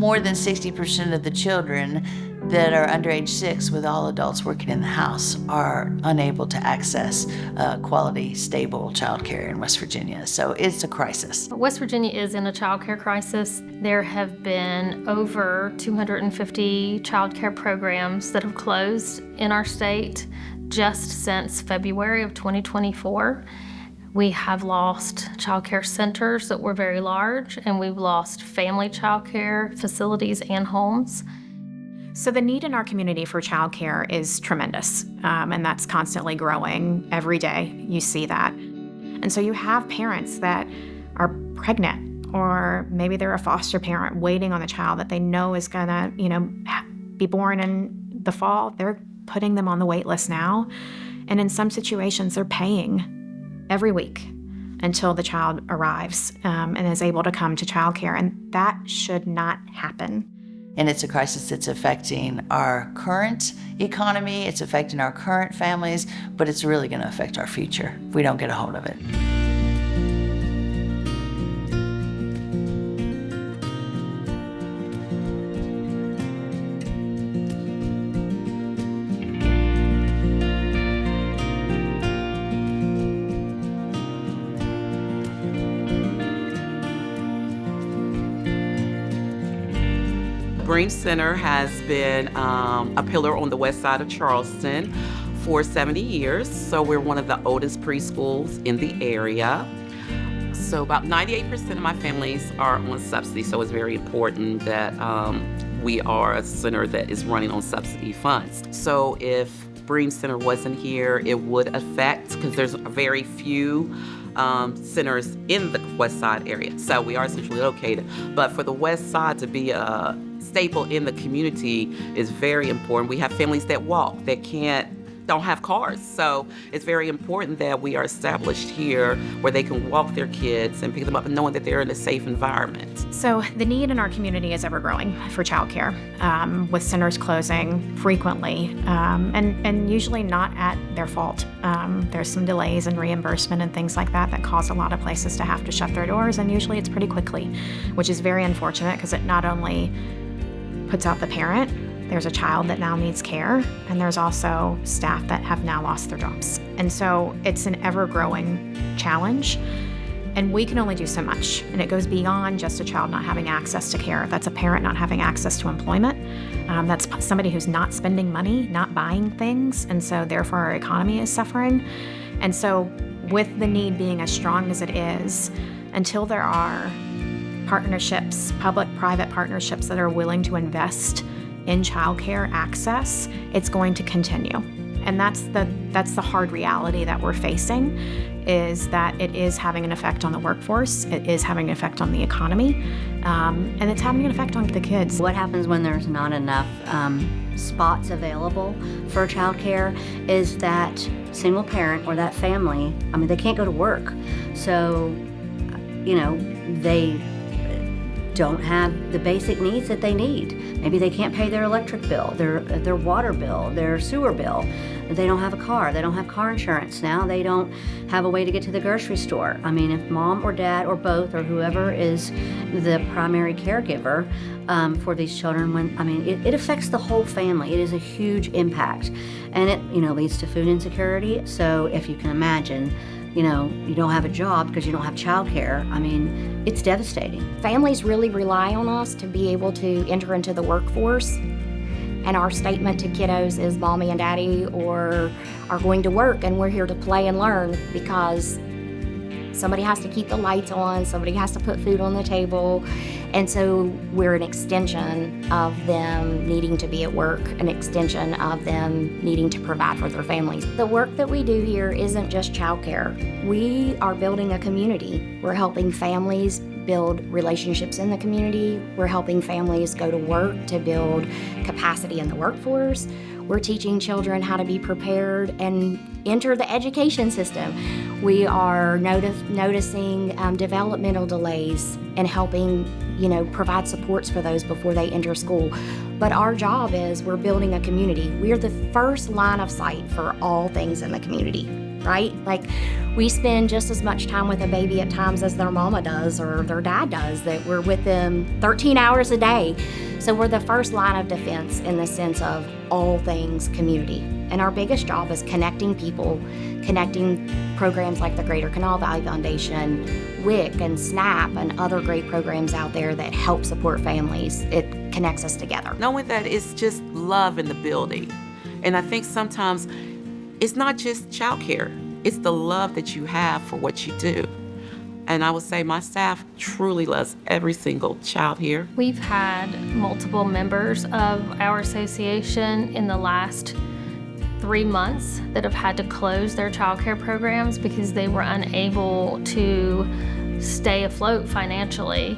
more than 60% of the children that are under age 6, with all adults working in the house, are unable to access quality, stable childcare in West Virginia. So it's a crisis. West Virginia is in a childcare crisis. There have been over 250 childcare programs that have closed in our state just since February of 2024. We have lost childcare centers that were very large, and we've lost family childcare facilities and homes. So the need in our community for childcare is tremendous, and that's constantly growing every day. You see that. And so you have parents that are pregnant, or maybe they're a foster parent waiting on a child that they know is gonna, be born in the fall. They're putting them on the wait list now. And in some situations, they're paying every week until the child arrives and is able to come to childcare. And that should not happen. And it's a crisis that's affecting our current economy, it's affecting our current families, but it's really going to affect our future if we don't get a hold of it. Bream Center has been a pillar on the west side of Charleston for 70 years. So we're one of the oldest preschools in the area. So about 98% of my families are on subsidy. So it's very important that we are a center that is running on subsidy funds. So if Bream Center wasn't here, it would affect, because there's very few centers in the west side area. So we are centrally located. But for the west side to be a staple in the community is very important. We have families that walk, that don't have cars. So it's very important that we are established here where they can walk their kids and pick them up and knowing that they're in a safe environment. So the need in our community is ever growing for childcare, with centers closing frequently, and usually not at their fault. There's some delays in reimbursement and things like that cause a lot of places to have to shut their doors, and usually it's pretty quickly, which is very unfortunate because it not only puts out the parent, there's a child that now needs care, and there's also staff that have now lost their jobs. And so it's an ever-growing challenge, and we can only do so much. And it goes beyond just a child not having access to care. That's a parent not having access to employment. That's somebody who's not spending money, not buying things, and so therefore our economy is suffering. And so with the need being as strong as it is, until there are partnerships, public-private partnerships that are willing to invest in childcare access, it's going to continue. And that's the hard reality that we're facing, is that it is having an effect on the workforce, it is having an effect on the economy, and it's having an effect on the kids. What happens when there's not enough spots available for childcare is that single parent or that family, they can't go to work. So, they don't have the basic needs that they need. Maybe they can't pay their electric bill, their water bill, their sewer bill. They don't have a car. They don't have car insurance now. They don't have a way to get to the grocery store. If mom or dad or both or whoever is the primary caregiver for these children, it affects the whole family. It is a huge impact, and it leads to food insecurity. So if you can imagine, you don't have a job because you don't have childcare. It's devastating. Families really rely on us to be able to enter into the workforce. And our statement to kiddos is mommy and daddy are going to work, and we're here to play and learn, because somebody has to keep the lights on, somebody has to put food on the table. And so we're an extension of them needing to be at work, an extension of them needing to provide for their families. The work that we do here isn't just childcare. We are building a community. We're helping families build relationships in the community. We're helping families go to work to build capacity in the workforce. We're teaching children how to be prepared and enter the education system. We are noticing developmental delays and helping, provide supports for those before they enter school. But our job is we're building a community. We're the first line of sight for all things in the community. right? Like, we spend just as much time with a baby at times as their mama does or their dad does, that we're with them 13 hours a day. So we're the first line of defense in the sense of all things community. And our biggest job is connecting people, connecting programs like the Greater Kanawha Valley Foundation, WIC and SNAP, and other great programs out there that help support families. It connects us together. Knowing that it's just love in the building. And I think sometimes it's not just childcare, it's the love that you have for what you do. And I would say my staff truly loves every single child here. We've had multiple members of our association in the last 3 months that have had to close their childcare programs because they were unable to stay afloat financially.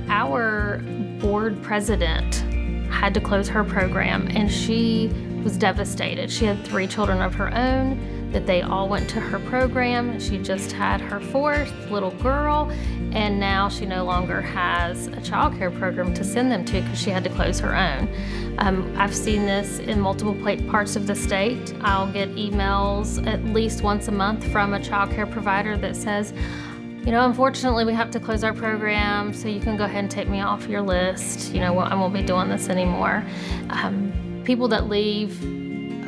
Our board president had to close her program, and she was devastated. She had 3 children of her own that they all went to her program. She just had her 4th little girl, and now she no longer has a childcare program to send them to because she had to close her own. I've seen this in multiple parts of the state. I'll get emails at least once a month from a childcare provider that says, you know, unfortunately we have to close our program, so you can go ahead and take me off your list. You know, I won't be doing this anymore. People that leave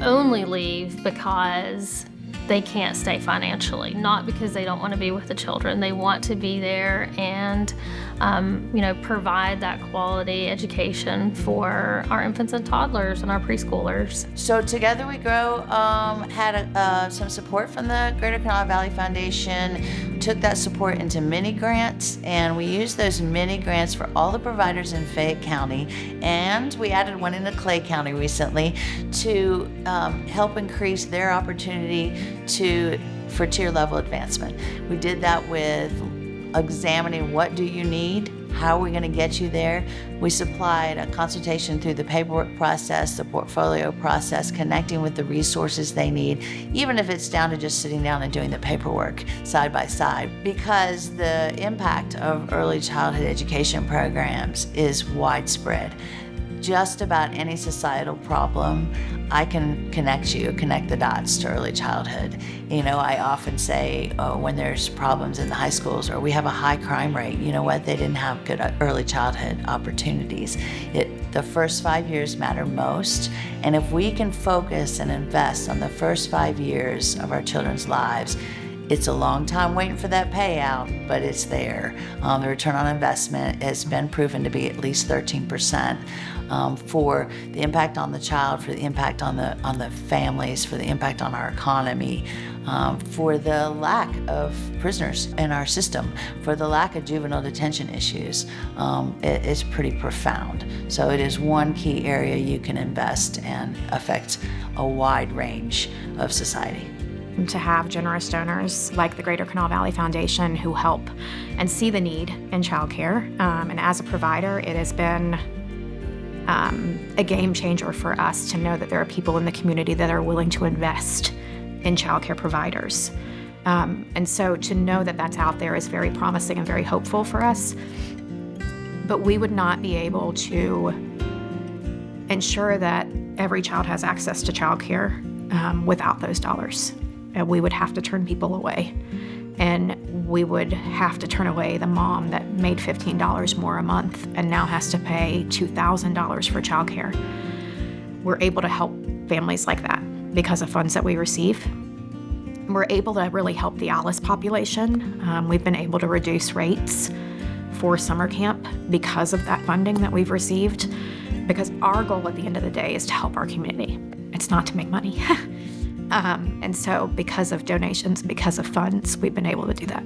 only leave because they can't stay financially, not because they don't want to be with the children. They want to be there and, provide that quality education for our infants and toddlers and our preschoolers. So Together We Grow had some support from the Greater Kanawha Valley Foundation, took that support into mini grants, and we used those mini grants for all the providers in Fayette County, and we added one into Clay County recently to help increase their opportunity for tier level advancement. We did that with examining what do you need, how are we going to get you there. We supplied a consultation through the paperwork process, the portfolio process, connecting with the resources they need, even if it's down to just sitting down and doing the paperwork side by side, because the impact of early childhood education programs is widespread. Just about any societal problem, I can connect the dots to early childhood. You know, I often say when there's problems in the high schools or we have a high crime rate, you know what, they didn't have good early childhood opportunities. The first 5 years matter most, and if we can focus and invest on the first 5 years of our children's lives, it's a long time waiting for that payout, but it's there. The return on investment has been proven to be at least 13%. For the impact on the child, for the impact on the families, for the impact on our economy, for the lack of prisoners in our system, for the lack of juvenile detention issues. It's pretty profound. So it is one key area you can invest and affect a wide range of society. To have generous donors like the Greater Kanawha Valley Foundation who help and see the need in childcare. And as a provider, it has been a game changer for us to know that there are people in the community that are willing to invest in childcare providers. And so to know that that's out there is very promising and very hopeful for us. But we would not be able to ensure that every child has access to childcare without those dollars. We would have to turn people away. And we would have to turn away the mom that made $15 more a month and now has to pay $2,000 for childcare. We're able to help families like that because of funds that we receive. We're able to really help the Alice population. We've been able to reduce rates for summer camp because of that funding that we've received, because our goal at the end of the day is to help our community. It's not to make money. And so because of donations, because of funds, we've been able to do that.